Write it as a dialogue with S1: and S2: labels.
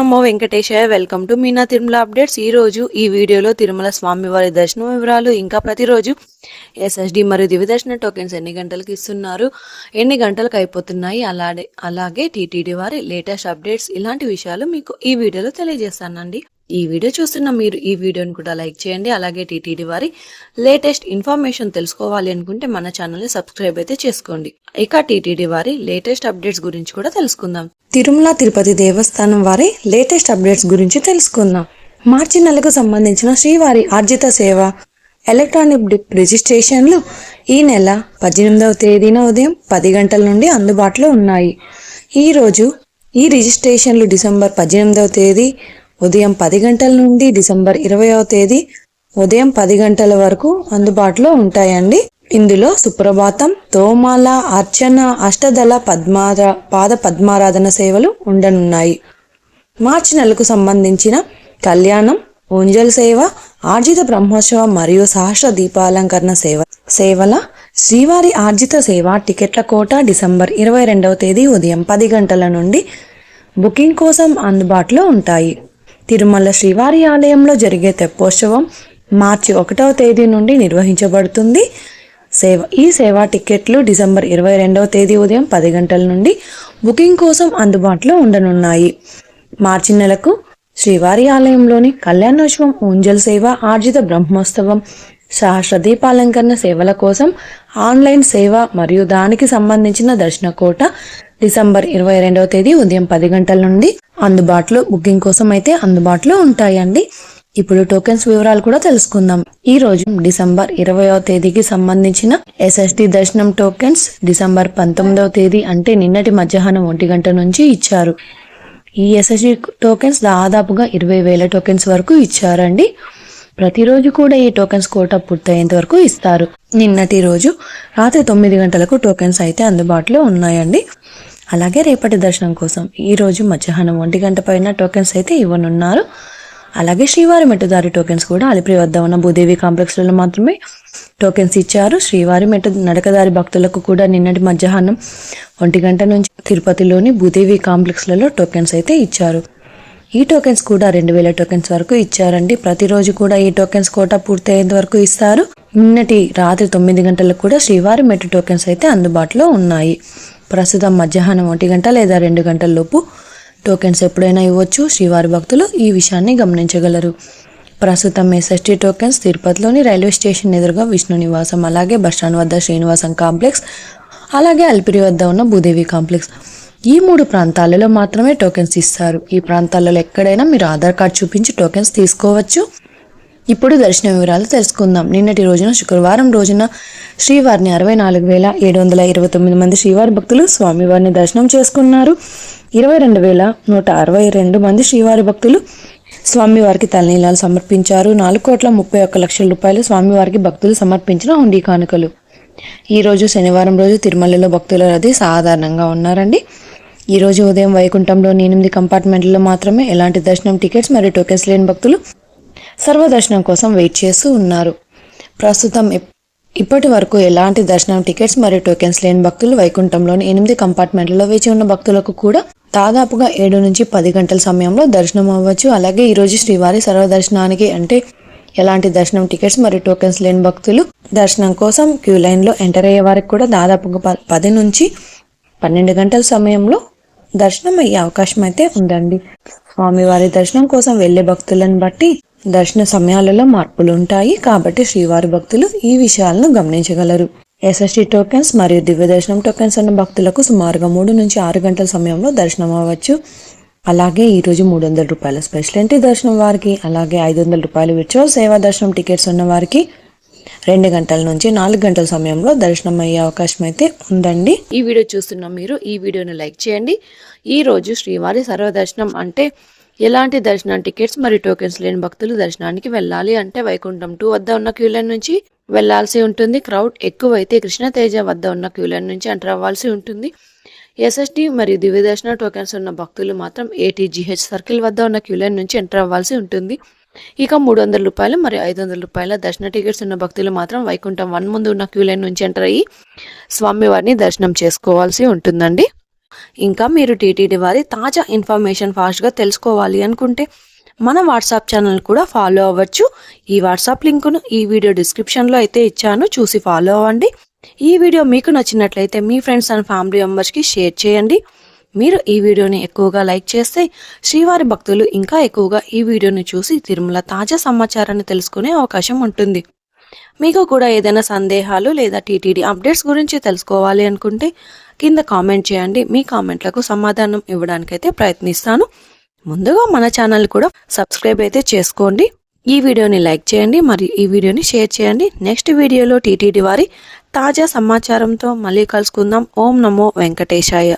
S1: Namo Venkatesaya. Welcome to Meena Tirumala updates. ఈ రోజు ఈ వీడియోలో తిరుమల స్వామివారి దర్శనం వివరాలు, ఇంకా ప్రతిరోజు ఎస్ఎస్డి మరియు దివ్య దర్శన టోకెన్స్ ఎన్ని గంటలకు ఇస్తున్నారు, ఎన్ని గంటలకు అయిపోతున్నాయి, అలాగే టీటీడీ వారి లేటెస్ట్ అప్డేట్స్, ఇలాంటి విషయాలు మీకు ఈ వీడియోలో తెలియజేస్తానండి. ఈ వీడియో చూస్తున్న మీరు ఈ వీడియోని కూడా లైక్ చేయండి. అలాగే టీటీడీ వారి లేటెస్ట్ ఇన్ఫర్మేషన్ తెలుసుకోవాలి అనుకుంటే మన ఛానల్ని సబ్స్క్రైబ్ అయితే చేసుకోండి. ఇక టీటీడీ వారి లేటెస్ట్ అప్డేట్స్ గురించి కూడా తెలుసుకుందాం. తిరుమల తిరుపతి దేవస్థానం వారి లేటెస్ట్ అప్డేట్స్ గురించి తెలుసుకుందాం. మార్చి నెలకు సంబంధించిన శ్రీవారి ఆర్జిత సేవ ఎలక్ట్రానిక్ డిప్ రిజిస్ట్రేషన్లు ఈ నెల 18వ తేదీన ఉదయం 10 గంటల నుండి అందుబాటులో ఉన్నాయి. ఈరోజు ఈ రిజిస్ట్రేషన్లు డిసెంబర్ 18వ తేదీ ఉదయం 10 గంటల నుండి డిసెంబర్ 20వ తేదీ ఉదయం 10 గంటల వరకు అందుబాటులో ఉంటాయండి. ఇందులో సుప్రభాతం, తోమాల, అర్చన, అష్టదళ పాద పద్మారాధన సేవలు ఉండనున్నాయి. మార్చి నెలకు సంబంధించిన కళ్యాణం, ఊంజల్ సేవ, ఆర్జిత బ్రహ్మోత్సవం మరియు సహస్ర దీపాలంకరణ సేవల శ్రీవారి ఆర్జిత సేవ టికెట్ల కోట డిసెంబర్ 22వ తేదీ ఉదయం 10 గంటల నుండి బుకింగ్ కోసం అందుబాటులో ఉంటాయి. తిరుమల శ్రీవారి ఆలయంలో జరిగే తెప్పోత్సవం మార్చి 1వ తేదీ నుండి నిర్వహించబడుతుంది. ఈ సేవా టికెట్లు డిసెంబర్ 22వ తేదీ ఉదయం 10 గంటల నుండి బుకింగ్ కోసం అందుబాటులో ఉండనున్నాయి. మార్చి నెలకు శ్రీవారి ఆలయంలోని కళ్యాణోత్సవం, ఊంజల్ సేవ, ఆర్జిత బ్రహ్మోత్సవం, సహస్ర దీపాలంకరణ సేవల కోసం ఆన్లైన్ సేవ మరియు దానికి సంబంధించిన దర్శన కోట డిసెంబర్ 22వ తేదీ ఉదయం 10 గంటల నుండి బుకింగ్ కోసం అయితే అందుబాటులో ఉంటాయండి. ఇప్పుడు టోకెన్స్ వివరాలు కూడా తెలుసుకుందాం. ఈ రోజు డిసెంబర్ 20వ తేదీకి సంబంధించిన ఎస్ఎస్డి దర్శనం టోకెన్స్ డిసెంబర్ 19వ తేదీ అంటే నిన్నటి మధ్యాహ్నం 1 గంట నుంచి ఇచ్చారు. ఈ ఎస్ఎస్డి టోకెన్స్ దాదాపుగా 20,000 టోకెన్స్ వరకు ఇచ్చారండి. ప్రతిరోజు కూడా ఈ టోకెన్స్ కోట పూర్తయ్యేంత వరకు ఇస్తారు. నిన్నటి రోజు రాత్రి 9 గంటలకు టోకెన్స్ అయితే అందుబాటులో ఉన్నాయండి. అలాగే రేపటి దర్శనం కోసం ఈ రోజు మధ్యాహ్నం 1 గంట పైన టోకెన్స్ అయితే ఇవ్వనున్నారు. అలాగే శ్రీవారి మెట్టుదారి టోకెన్స్ కూడా అలిపిరి వద్ద ఉన్న భూదేవి కాంప్లెక్స్లలో మాత్రమే టోకెన్స్ ఇచ్చారు. శ్రీవారి మెట్టు నడకదారి భక్తులకు కూడా నిన్నటి మధ్యాహ్నం 1 గంట నుంచి తిరుపతిలోని భూదేవి కాంప్లెక్స్లలో టోకెన్స్ అయితే ఇచ్చారు. ఈ టోకెన్స్ కూడా 2,000 టోకెన్స్ వరకు ఇచ్చారండి. ప్రతిరోజు కూడా ఈ టోకెన్స్ కోట పూర్తయ్యేంత వరకు ఇస్తారు. నిన్నటి రాత్రి 9 గంటలకు కూడా శ్రీవారి మెట్టు టోకెన్స్ అయితే అందుబాటులో ఉన్నాయి. ప్రస్తుతం మధ్యాహ్నం 1 గంట లేదా 2 గంటల లోపు టోకెన్స్ ఎప్పుడైనా ఇవ్వచ్చు. శ్రీవారి భక్తులు ఈ విషయాన్ని గమనించగలరు. ప్రస్తుతం ఎస్ఎస్టీ టోకెన్స్ తిరుపతిలోని రైల్వే స్టేషన్ ఎదురుగా విష్ణు నివాసం, అలాగే బస్టాండ్ వద్ద శ్రీనివాసం కాంప్లెక్స్, అలాగే అలిపిరి వద్ద ఉన్న భూదేవి కాంప్లెక్స్, ఈ 3 ప్రాంతాలలో మాత్రమే టోకెన్స్ ఇస్తారు. ఈ ప్రాంతాలలో ఎక్కడైనా మీరు ఆధార్ కార్డు చూపించి టోకెన్స్ తీసుకోవచ్చు. ఇప్పుడు దర్శన వివరాలు తెలుసుకుందాం. నిన్నటి రోజున శుక్రవారం రోజున శ్రీవారిని 64,729 మంది శ్రీవారి భక్తులు స్వామివారిని దర్శనం చేసుకున్నారు. 22,162 మంది శ్రీవారి భక్తులు స్వామివారికి తలనీలాలు సమర్పించారు. 4,31,00,000 రూపాయలు స్వామివారికి భక్తులు సమర్పించిన హుండీ కానుకలు. ఈ రోజు శనివారం రోజు తిరుమలలో భక్తుల రద్దీ సాధారణంగా ఉన్నారండి. ఈ రోజు ఉదయం వైకుంఠంలోని 8 కంపార్ట్మెంట్లలో మాత్రమే ఎలాంటి దర్శనం టికెట్స్ మరియు టోకెన్స్ లేని భక్తులు సర్వదర్శనం కోసం వెయిట్ చేస్తూ ఉన్నారు. ప్రస్తుతం ఇప్పటి వరకు ఎలాంటి దర్శనం టికెట్స్ మరియు టోకెన్స్ లేని భక్తులు వైకుంఠంలోని 8 కంపార్ట్మెంట్లలో వేచి ఉన్న భక్తులకు కూడా దాదాపుగా 7 నుంచి 10 గంటల సమయంలో దర్శనం అవ్వచ్చు. అలాగే ఈ రోజు శ్రీవారి సర్వదర్శనానికి అంటే ఎలాంటి దర్శనం టికెట్స్ మరియు టోకెన్స్ లేని భక్తులు దర్శనం కోసం క్యూ లైన్లో ఎంటర్ అయ్యే వారికి కూడా దాదాపుగా 10 నుంచి 12 గంటల సమయంలో దర్శనం అయ్యే అవకాశం అయితే ఉందండి. స్వామివారి దర్శనం కోసం వెళ్లే భక్తులను బట్టి దర్శన సమయాలలో మార్పులు ఉంటాయి. కాబట్టి శ్రీవారి భక్తులు ఈ విషయాలను గమనించగలరు. ఎస్ఎస్టీ టోకెన్స్ మరియు దివ్య దర్శనం టోకెన్స్ ఉన్న భక్తులకు సుమారుగా 3 నుంచి 6 గంటల సమయంలో దర్శనం అవ్వచ్చు. అలాగే ఈరోజు 300 రూపాయల స్పెషల్ ఎంట్రీ దర్శనం వారికి, అలాగే 500 రూపాయల విర్చువల్ సేవా దర్శనం టికెట్స్ ఉన్న వారికి 2 గంటల నుంచి 4 గంటల సమయంలో దర్శనం అయ్యే అవకాశం అయితే ఉందండి. ఈ వీడియో చూస్తున్న మీరు ఈ వీడియోని లైక్ చేయండి. ఈ రోజు శ్రీవారి సర్వదర్శనం అంటే ఎలాంటి దర్శనం టికెట్స్ మరియు టోకెన్స్ లేని భక్తులు దర్శనానికి వెళ్ళాలి అంటే వైకుంఠం 2 వద్ద ఉన్న క్యూ లైన్ నుంచి వెళ్లాల్సి ఉంటుంది. క్రౌడ్ ఎక్కువైతే కృష్ణతేజ వద్ద ఉన్న క్యూ లైన్ నుంచి ఎంటర్ అవ్వాల్సి ఉంటుంది. ఎస్ఎస్డి మరియు దివ్య దర్శన టోకెన్స్ ఉన్న భక్తులు మాత్రం ఏటీజీహెచ్ సర్కిల్ వద్ద ఉన్న క్యూ లైన్ నుంచి ఎంటర్ అవ్వాల్సి ఉంటుంది. ఇక 300 రూపాయలు మరియు 500 రూపాయల దర్శన టికెట్స్ ఉన్న భక్తులు మాత్రం వైకుంఠం 1 ముందు ఉన్న క్యూ లైన్ నుంచి ఎంటర్ అయ్యి స్వామివారిని దర్శనం చేసుకోవాల్సి ఉంటుందండి. ఇంకా మీరు టీటీడీ వారి తాజా ఇన్ఫర్మేషన్ ఫాస్ట్గా తెలుసుకోవాలి అనుకుంటే మన వాట్సాప్ ఛానల్ కూడా ఫాలో అవ్వచ్చు. ఈ వాట్సాప్ లింకును ఈ వీడియో డిస్క్రిప్షన్లో అయితే ఇచ్చాను, చూసి ఫాలో అవ్వండి. ఈ వీడియో మీకు నచ్చినట్లయితే మీ ఫ్రెండ్స్ అండ్ ఫ్యామిలీ మెంబర్స్కి షేర్ చేయండి. మీరు ఈ వీడియోని ఎక్కువగా లైక్ చేస్తే శ్రీవారి భక్తులు ఇంకా ఎక్కువగా ఈ వీడియోని చూసి తిరుమల తాజా సమాచారాన్ని తెలుసుకునే అవకాశం ఉంటుంది. మీకు కూడా ఏదైనా సందేహాలు లేదా టీటీడీ అప్డేట్స్ గురించి తెలుసుకోవాలి అనుకుంటే కింద కామెంట్ చేయండి. మీ కామెంట్లకు సమాధానం ఇవ్వడానికైతే ప్రయత్నిస్తాను. ముందుగా మన ఛానల్ కూడా సబ్స్క్రైబ్ అయితే చేసుకోండి. ఈ వీడియోని లైక్ చేయండి మరియు ఈ వీడియోని షేర్ చేయండి. నెక్స్ట్ వీడియోలో టీటీడీ వారి తాజా సమాచారంతో మళ్ళీ కలుసుకుందాం. ఓం నమో వెంకటేశాయ.